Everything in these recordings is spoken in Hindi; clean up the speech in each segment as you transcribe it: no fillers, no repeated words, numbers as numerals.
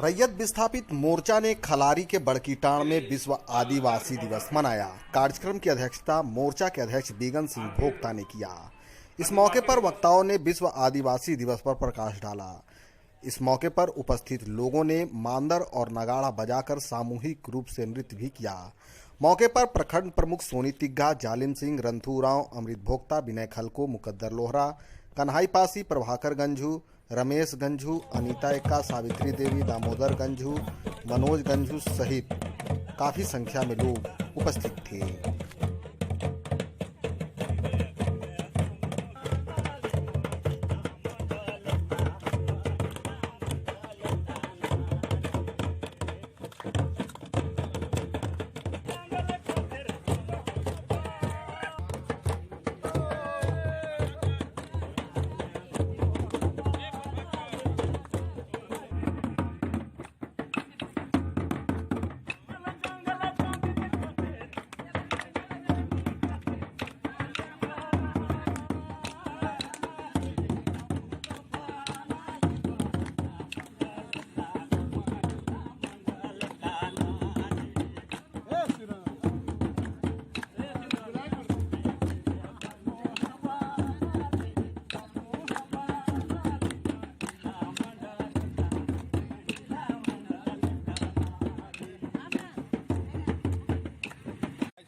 रैयत विस्थापित मोर्चा ने खलारी के बड़कीटाण में विश्व आदिवासी दिवस मनाया। कार्यक्रम की अध्यक्षता मोर्चा के अध्यक्ष बिगन सिंह भोक्ता ने किया। इस मौके पर वक्ताओं ने विश्व आदिवासी दिवस पर प्रकाश डाला। इस मौके पर उपस्थित लोगों ने मांदर और नगाड़ा बजाकर सामूहिक रूप से नृत्य भी किया। मौके पर प्रखंड प्रमुख सोनी तिग्गा, जालिम सिंह, रंथू राव, अमृत भोक्ता, विनय खलको, मुकद्दर लोहरा, कन्हाई पासी, प्रभाकर गंझू, रमेश गंझू, अनीता एक्का, सावित्री देवी, दामोदर गंझू, मनोज गंझू सहित काफी संख्या में लोग उपस्थित थे।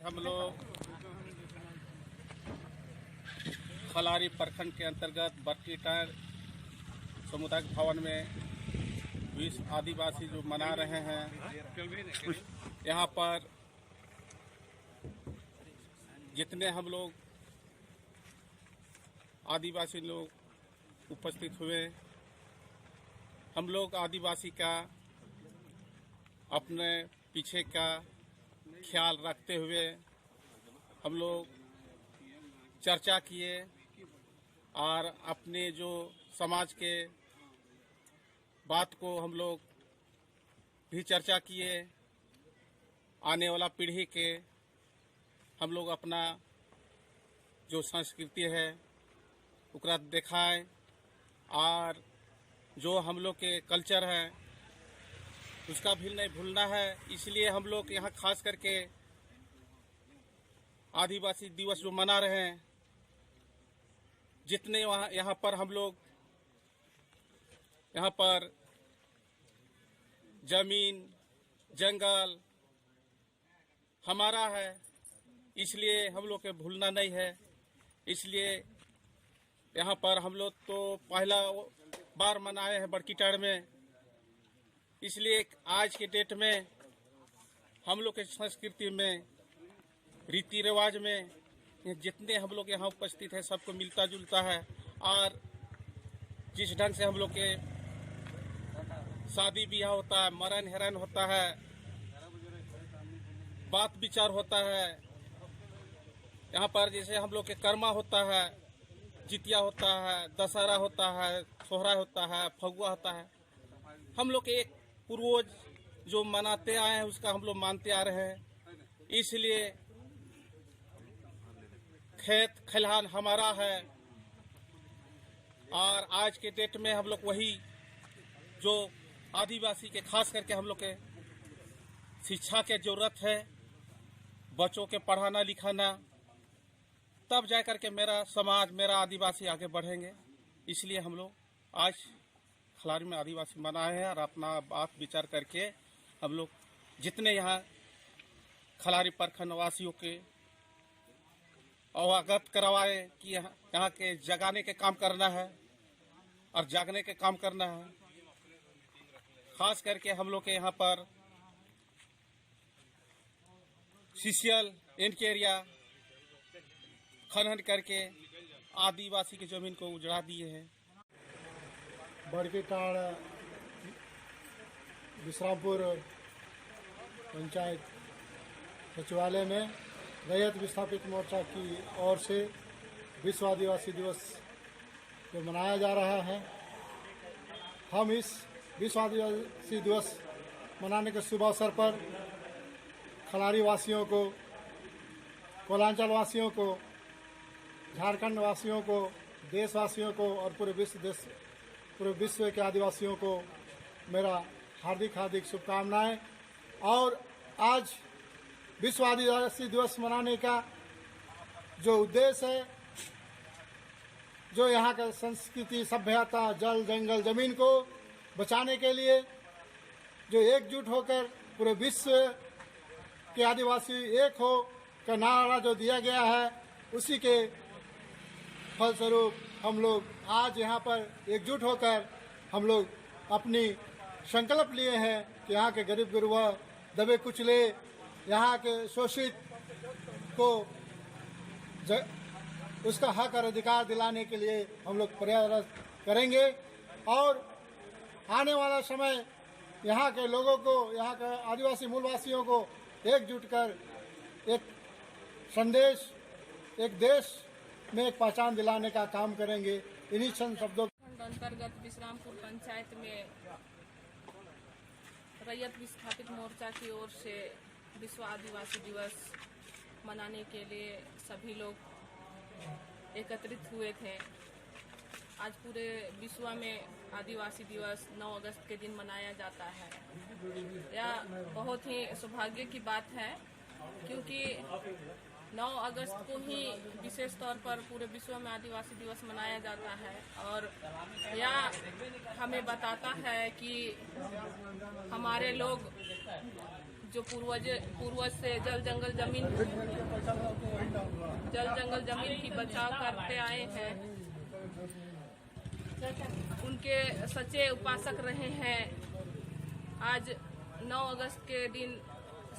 हम लोग खलारी प्रखंड के अंतर्गत बड़कीटाण सामुदायिक भवन में विश्व आदिवासी जो मना रहे हैं। यहाँ पर जितने हम लोग आदिवासी लोग उपस्थित हुए, हम लोग आदिवासी का अपने पीछे का ख्याल रखते हुए हम लोग चर्चा किए और अपने जो समाज के बात को हम लोग भी चर्चा किए। आने वाला पीढ़ी के हम लोग अपना जो संस्कृति है उकरा दिखाएं और जो हम लोग के कल्चर है उसका भी नहीं भूलना है। इसलिए हम लोग यहाँ खास करके आदिवासी दिवस जो मना रहे हैं, जितने यहाँ पर हम लोग यहाँ पर जमीन जंगल हमारा है, इसलिए हम लोग के भूलना नहीं है। इसलिए यहाँ पर हम लोग तो पहला बार मनाए हैं बड़कीटाण में, इसलिए आज के डेट में हम लोग के संस्कृति में रीति रिवाज में जितने हम लोग यहाँ उपस्थित हैं सबको मिलता जुलता है। और जिस ढंग से हम लोग के शादी ब्याह होता है, मरण हेरन होता है, बात विचार होता है, यहाँ पर जैसे हम लोग के कर्मा होता है, जितिया होता है, दशहरा होता है, सोहरा होता है, फगुआ होता है, हम लोग के एक पूर्वज जो मनाते आए हैं उसका हम लोग मानते आ रहे हैं। इसलिए खेत खलिहान हमारा है और आज के डेट में हम लोग वही जो आदिवासी के खास करके हम लोग के शिक्षा के जरूरत है, बच्चों के पढ़ाना लिखाना, तब जा कर के मेरा समाज मेरा आदिवासी आगे बढ़ेंगे। इसलिए हम लोग आज खलारी में आदिवासी मनाए हैं और अपना बात विचार करके हम लोग जितने यहाँ खलारी प्रखंड वासियों के अवगत करवाए कि यहाँ के जगाने के काम करना है और जागने के काम करना है। खास करके हम लोग के यहाँ पर सीसीएल इनके एरिया खनन करके आदिवासी की जमीन को उजड़ा दिए हैं। बड़कीटाण विश्रामपुर पंचायत सचिवालय में रैयत विस्थापित मोर्चा की ओर से विश्व आदिवासी दिवस जो मनाया जा रहा है, हम इस विश्व आदिवासी दिवस मनाने के शुभ अवसर पर खलारी वासियों को, कोलांचल वासियों को, झारखंड वासियों को, देशवासियों को और पूरे विश्व के आदिवासियों को मेरा हार्दिक हार्दिक शुभकामनाएं। और आज विश्व आदिवासी दिवस मनाने का जो उद्देश्य है, जो यहाँ का संस्कृति, सभ्यता, जल, जंगल, जमीन को बचाने के लिए जो एकजुट होकर पूरे विश्व के आदिवासी एक हो का नारा जो दिया गया है, उसी के फलस्वरूप हम लोग आज यहाँ पर एकजुट होकर हम लोग अपनी संकल्प लिए हैं कि यहाँ के गरीब गुरबा, दबे कुचले, यहाँ के शोषित को उसका हक और अधिकार दिलाने के लिए हम लोग प्रयास करेंगे। और आने वाला समय यहाँ के लोगों को, यहाँ के आदिवासी मूलवासियों को एकजुट कर एक संदेश, एक देश में एक पहचान दिलाने का काम करेंगे। इन्हीं चंद शब्दों अंतर्गत विश्रामपुर पंचायत में रैयत विस्थापित मोर्चा की ओर से विश्व आदिवासी दिवस मनाने के लिए सभी लोग एकत्रित हुए थे। आज पूरे विश्व में आदिवासी दिवस 9 अगस्त के दिन मनाया जाता है। यह बहुत ही सौभाग्य की बात है, क्योंकि 9 अगस्त को ही विशेष तौर पर पूरे विश्व में आदिवासी दिवस मनाया जाता है। और यह हमें बताता है कि हमारे लोग जो पूर्वज से जल जंगल जमीन की बचाव करते आए हैं, उनके सच्चे उपासक रहे हैं। आज 9 अगस्त के दिन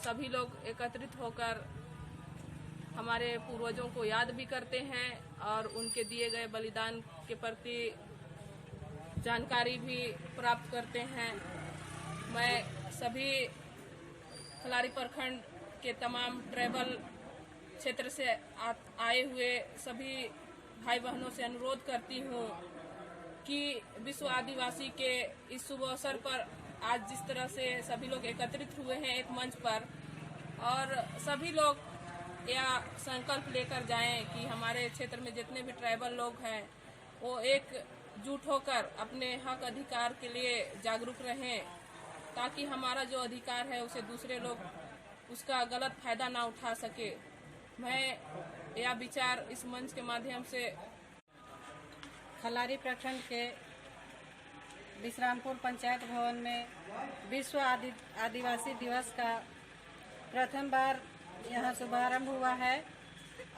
सभी लोग एकत्रित होकर हमारे पूर्वजों को याद भी करते हैं और उनके दिए गए बलिदान के प्रति जानकारी भी प्राप्त करते हैं। मैं सभी खलारी प्रखंड के तमाम ट्राइबल क्षेत्र से आए हुए सभी भाई बहनों से अनुरोध करती हूँ कि विश्व आदिवासी के इस शुभ अवसर पर आज जिस तरह से सभी लोग एकत्रित हुए हैं एक मंच पर, और सभी लोग यह संकल्प लेकर जाएं कि हमारे क्षेत्र में जितने भी ट्राइबल लोग हैं वो एकजुट होकर अपने हक अधिकार के लिए जागरूक रहें, ताकि हमारा जो अधिकार है उसे दूसरे लोग उसका गलत फायदा ना उठा सके। मैं यह विचार इस मंच के माध्यम से खलारी प्रखंड के विश्रामपुर पंचायत भवन में विश्व आदिवासी दिवस का प्रथम बार यहाँ शुभारंभ हुआ है।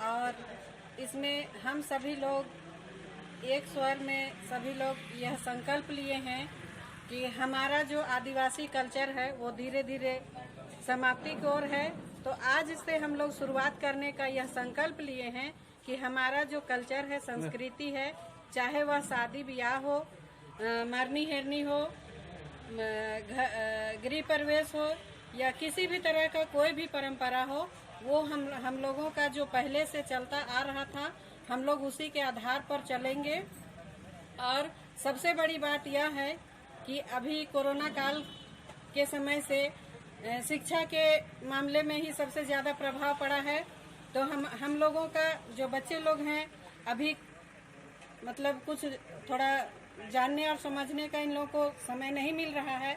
और इसमें हम सभी लोग एक स्वर में सभी लोग यह संकल्प लिए हैं कि हमारा जो आदिवासी कल्चर है वो धीरे धीरे समाप्ति की ओर है। तो आज से हम लोग शुरुआत करने का यह संकल्प लिए हैं कि हमारा जो कल्चर है, संस्कृति है, चाहे वह शादी ब्याह हो, मरनी हेरनी हो, गृह प्रवेश हो या किसी भी तरह का कोई भी परंपरा हो, वो हम लोगों का जो पहले से चलता आ रहा था, हम लोग उसी के आधार पर चलेंगे। और सबसे बड़ी बात यह है कि अभी कोरोना काल के समय से शिक्षा के मामले में ही सबसे ज्यादा प्रभाव पड़ा है। तो हम लोगों का जो बच्चे लोग हैं अभी मतलब कुछ थोड़ा जानने और समझने का इन लोगों को समय नहीं मिल रहा है।